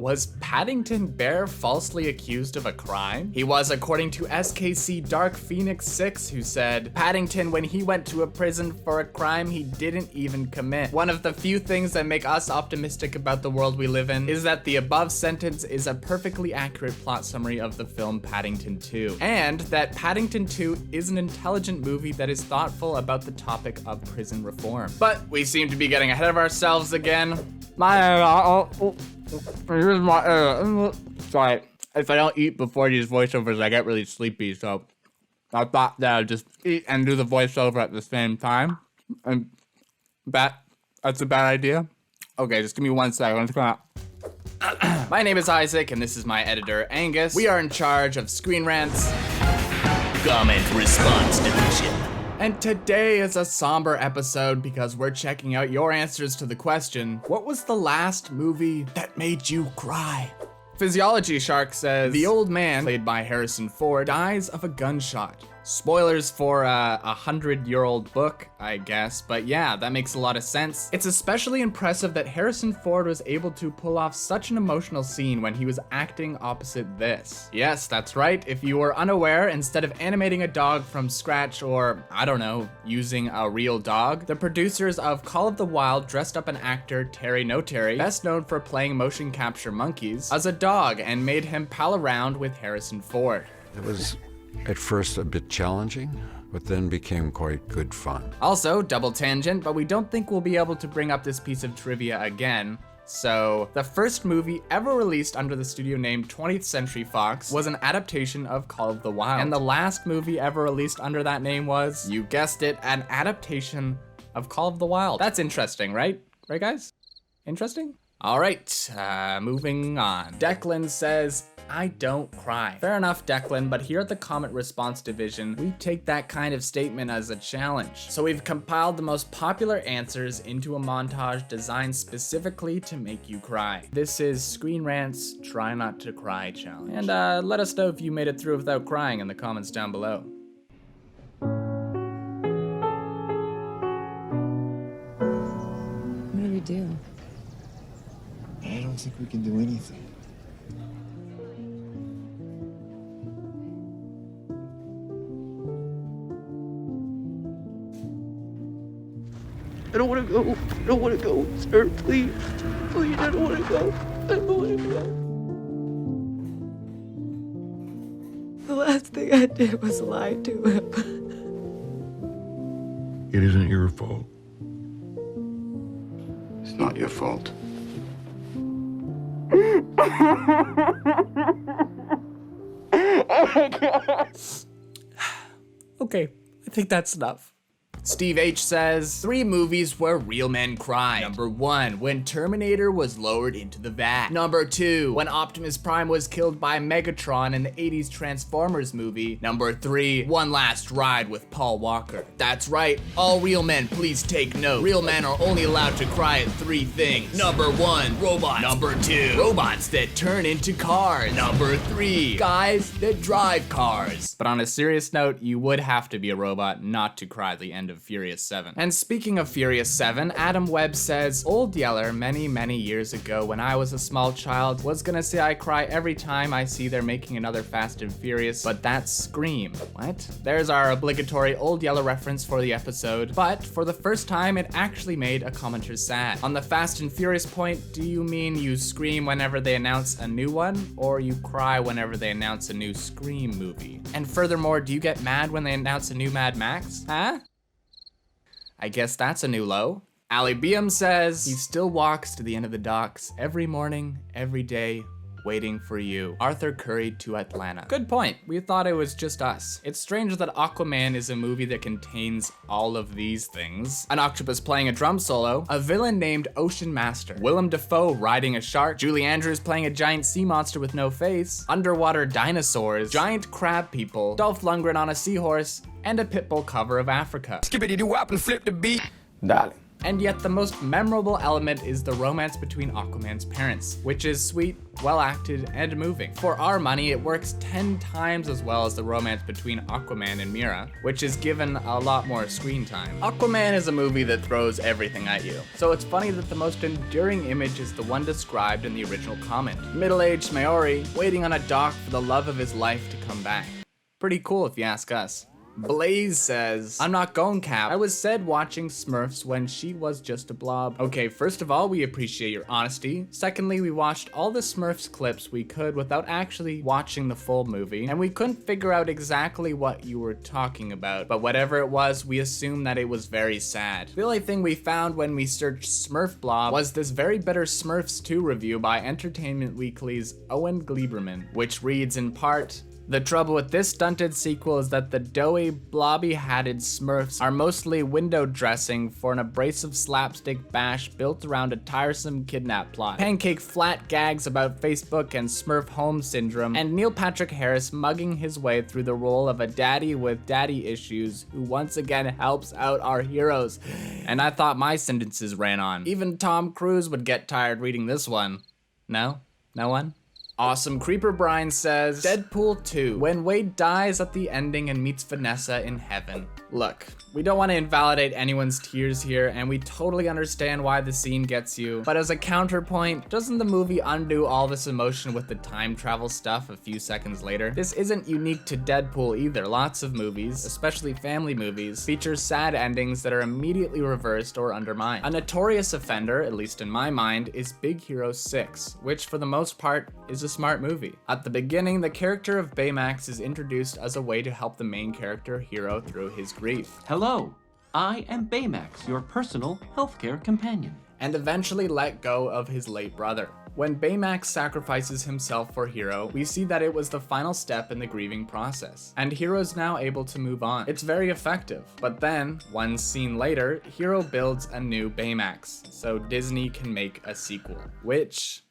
Was Paddington Bear falsely accused of a crime? He was, according to SKC Dark Phoenix 6, who said, Paddington, when he went to a prison for a crime he didn't even commit. One of the few things that make us optimistic about the world we live in is that the above sentence is a perfectly accurate plot summary of the film Paddington 2, and that Paddington 2 is an intelligent movie that is thoughtful about the topic of prison reform. But we seem to be getting ahead of ourselves again. Sorry, if I don't eat before these voiceovers, I get really sleepy, so I thought that I'd just eat and do the voiceover at the same time. And that's a bad idea? Okay, just give me 1 second. I'm just gonna... My name is Isaac, and this is my editor, Angus. We are in charge of Screen Rant's Comment Response Division. And today is a somber episode because we're checking out your answers to the question, what was the last movie that made you cry? Physiology Shark says, the old man, played by Harrison Ford, dies of a gunshot. Spoilers for a 100-year-old book, I guess, but yeah, that makes a lot of sense. It's especially impressive that Harrison Ford was able to pull off such an emotional scene when he was acting opposite this. Yes, that's right, if you were unaware, instead of animating a dog from scratch or, I don't know, using a real dog, the producers of Call of the Wild dressed up an actor, Terry No Terry, best known for playing motion capture monkeys, as a dog and made him pal around with Harrison Ford. It was at first a bit challenging, but then became quite good fun. Also, double tangent, but we don't think we'll be able to bring up this piece of trivia again. So, the first movie ever released under the studio name 20th Century Fox was an adaptation of Call of the Wild. And the last movie ever released under that name was, you guessed it, an adaptation of Call of the Wild. That's interesting, right? Right, guys? Interesting? All right, moving on. Declan says, I don't cry. Fair enough, Declan, but here at the Comment Response Division, we take that kind of statement as a challenge. So we've compiled the most popular answers into a montage designed specifically to make you cry. This is Screen Rant's Try Not to Cry challenge. And let us know if you made it through without crying in the comments down below. What do we do? I don't think we can do anything. I don't want to go. I don't want to go, sir. Please. Please, I don't want to go. I don't want to go. The last thing I did was lie to him. It isn't your fault. It's not your fault. Okay, I think that's enough. Steve H says, 3 movies where real men cry. Number 1, when Terminator was lowered into the vat. Number 2, when Optimus Prime was killed by Megatron in the 80s Transformers movie. Number 3, One Last Ride with Paul Walker. That's right, all real men, please take note. Real men are only allowed to cry at 3 things. Number 1, robots. Number 2, robots that turn into cars. Number 3, guys that drive cars. But on a serious note, you would have to be a robot not to cry at the end of Furious 7. And speaking of Furious 7, Adam Webb says, Old Yeller many years ago when I was a small child was gonna say I cry every time I see they're making another Fast and Furious, but that's Scream. What? There's our obligatory Old Yeller reference for the episode, but for the first time it actually made a commenter sad. On the Fast and Furious point, do you mean you scream whenever they announce a new one, or you cry whenever they announce a new Scream movie? And furthermore, do you get mad when they announce a new Mad Max? Huh? I guess that's a new low. Ali Biam says, he still walks to the end of the docks every morning, every day, waiting for you. Arthur Curry to Atlanta. Good point. We thought it was just us. It's strange that Aquaman is a movie that contains all of these things. An octopus playing a drum solo, a villain named Ocean Master, Willem Dafoe riding a shark, Julie Andrews playing a giant sea monster with no face, underwater dinosaurs, giant crab people, Dolph Lundgren on a seahorse, and a Pitbull cover of Africa. Skippity-doo-wop and flip the beat. Darling, And yet the most memorable element is the romance between Aquaman's parents, which is sweet, well acted, and moving. For our money, it works 10 times as well as the romance between Aquaman and Mira, which is given a lot more screen time. Aquaman is a movie that throws everything at you, so it's funny that the most enduring image is the one described in the original comment. Middle-aged Maori waiting on a dock for the love of his life to come back. Pretty cool if you ask us. Blaze says, I'm not going cap. I was said watching Smurfs when she was just a blob. Okay, first of all, we appreciate your honesty. Secondly, we watched all the Smurfs clips we could without actually watching the full movie, and we couldn't figure out exactly what you were talking about, but whatever it was, we assumed that it was very sad. The only thing we found when we searched Smurf blob was this very bitter Smurfs 2 review by Entertainment Weekly's Owen Gleiberman, which reads in part, the trouble with this stunted sequel is that the doughy, blobby-hatted Smurfs are mostly window dressing for an abrasive slapstick bash built around a tiresome kidnap plot, pancake flat gags about Facebook and Smurf home syndrome, and Neil Patrick Harris mugging his way through the role of a daddy with daddy issues who once again helps out our heroes. And I thought my sentences ran on. Even Tom Cruise would get tired reading this one. No? No one? Awesome Creeper Brian says, Deadpool 2, when Wade dies at the ending and meets Vanessa in heaven. Look, we don't want to invalidate anyone's tears here, and we totally understand why the scene gets you, but as a counterpoint, doesn't the movie undo all this emotion with the time travel stuff a few seconds later? This isn't unique to Deadpool either. Lots of movies, especially family movies, feature sad endings that are immediately reversed or undermined. A notorious offender, at least in my mind, is Big Hero 6, which for the most part is a smart movie. At the beginning, the character of Baymax is introduced as a way to help the main character Hero through his grief. Hello, I am Baymax, your personal healthcare companion. And eventually let go of his late brother. When Baymax sacrifices himself for Hero, we see that it was the final step in the grieving process, and Hero's now able to move on. It's very effective. But then, one scene later, Hero builds a new Baymax, so Disney can make a sequel, which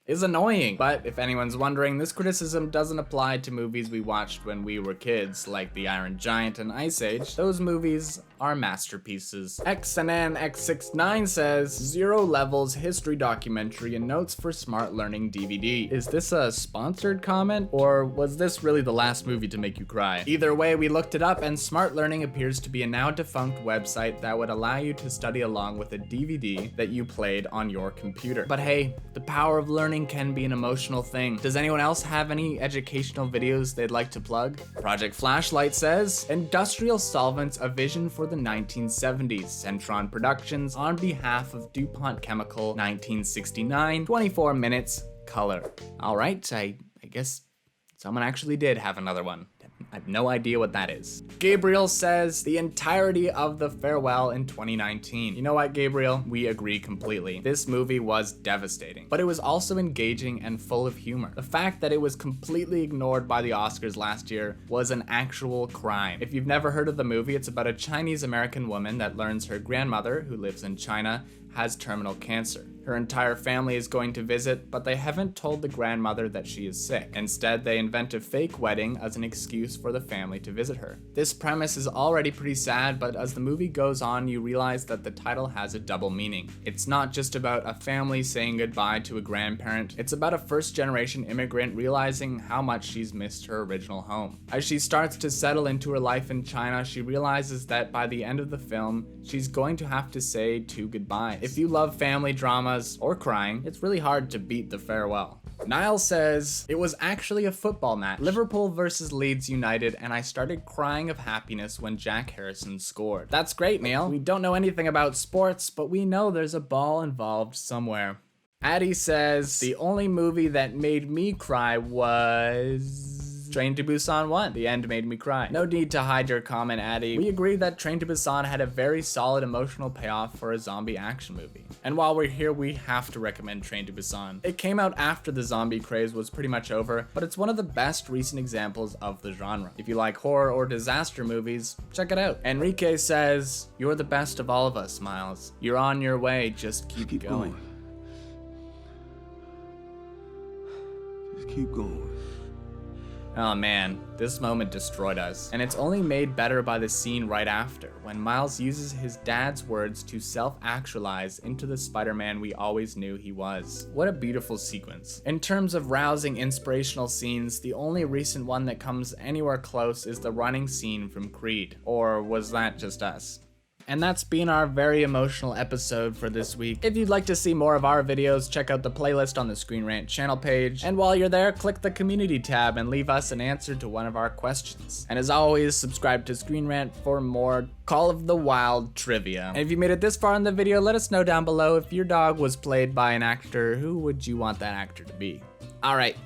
is annoying. But if anyone's wondering, this criticism doesn't apply to movies we watched when we were kids, like The Iron Giant and Ice Age. Those movies are masterpieces. XNNX69 says, Zero Levels History Documentary and Notes for Smart Learning DVD. Is this a sponsored comment, or was this really the last movie to make you cry? Either way, we looked it up, and Smart Learning appears to be a now defunct website that would allow you to study along with a DVD that you played on your computer. But hey, the power of learning can be an emotional thing. Does anyone else have any educational videos they'd like to plug? Project Flashlight says, Industrial Solvents, a Vision for the 1970s, Centron Productions, on behalf of DuPont Chemical, 1969, 24 minutes, color. All right, I guess someone actually did have another one. I have no idea what that is. Gabriel says, the entirety of The Farewell in 2019. You know what, Gabriel? We agree completely. This movie was devastating, but it was also engaging and full of humor. The fact that it was completely ignored by the Oscars last year was an actual crime. If you've never heard of the movie, it's about a Chinese American woman that learns her grandmother, who lives in China, has terminal cancer. Her entire family is going to visit, but they haven't told the grandmother that she is sick. Instead, they invent a fake wedding as an excuse for the family to visit her. This premise is already pretty sad, but as the movie goes on, you realize that the title has a double meaning. It's not just about a family saying goodbye to a grandparent, it's about a first-generation immigrant realizing how much she's missed her original home. As she starts to settle into her life in China, she realizes that by the end of the film, she's going to have to say two goodbyes. If you love family dramas or crying, it's really hard to beat The Farewell. Niall says, it was actually a football match, Liverpool versus Leeds United, and I started crying of happiness when Jack Harrison scored. That's great, Neil. We don't know anything about sports, but we know there's a ball involved somewhere. Addy says, the only movie that made me cry was Train to Busan 1. The end made me cry. No need to hide your comment, Addy. We agree that Train to Busan had a very solid emotional payoff for a zombie action movie. And while we're here, we have to recommend Train to Busan. It came out after the zombie craze was pretty much over, but it's one of the best recent examples of the genre. If you like horror or disaster movies, check it out. Enrique says, you're the best of all of us, Miles. You're on your way, just keep going. Just keep going. Oh man, this moment destroyed us. And it's only made better by the scene right after, when Miles uses his dad's words to self-actualize into the Spider-Man we always knew he was. What a beautiful sequence. In terms of rousing inspirational scenes, the only recent one that comes anywhere close is the running scene from Creed. Or was that just us? And that's been our very emotional episode for this week. If you'd like to see more of our videos, check out the playlist on the Screenrant Channel page. And while you're there, click the community tab and leave us an answer to one of our questions. And as always, subscribe to Screenrant for more Call of the Wild trivia. And if you made it this far in the video, let us know down below if your dog was played by an actor, who would you want that actor to be? Alright,